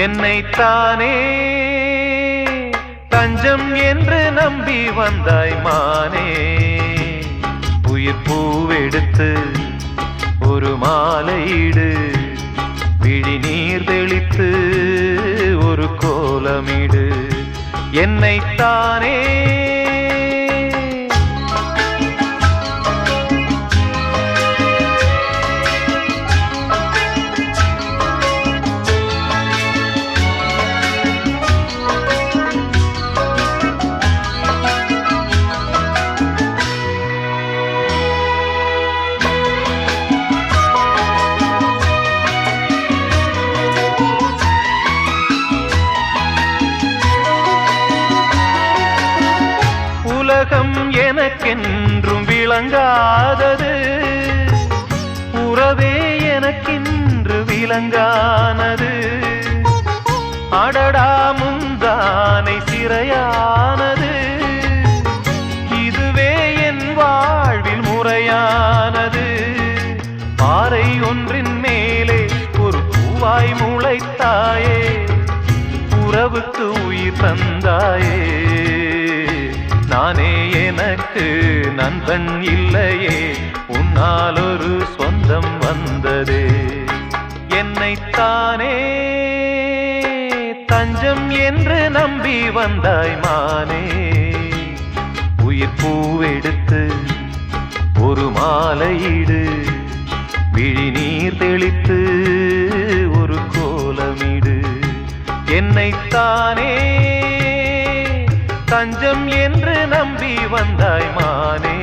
என்னைத்தானே தஞ்சம் என்று நம்பி வந்தாய் மானே. உயிர் பூவெடுத்து ஒரு மாலையிடு, விழி நீர் தெளித்து ஒரு கோலமிடு. என்னைத்தானே உலகம் எனக்கென்றும் விளங்காதது, உறவே எனக்கென்று விளங்கானது. அடடா முந்தானை சிறையானது, இதுவே என் வாழ்வில் முறையானது. பாறை ஒன்றின் மேலே ஒரு பூவாய் முளைத்தாயே, உறவுக்கு உயிர் தந்தாயே. நானே எனக்கு நண்பன் இல்லையே, உன்னால் ஒரு சொந்தம் வந்ததே. என்னைத்தானே தஞ்சம் என்று நம்பி வந்தாய் மானே. உயிர் பூவெடுத்து ஒரு மாலையிடு, விழி நீர் தெளித்து ஒரு கோலமிடு. என்னைத்தானே தஞ்சம் என்று நம்பி வந்தாய் மானே.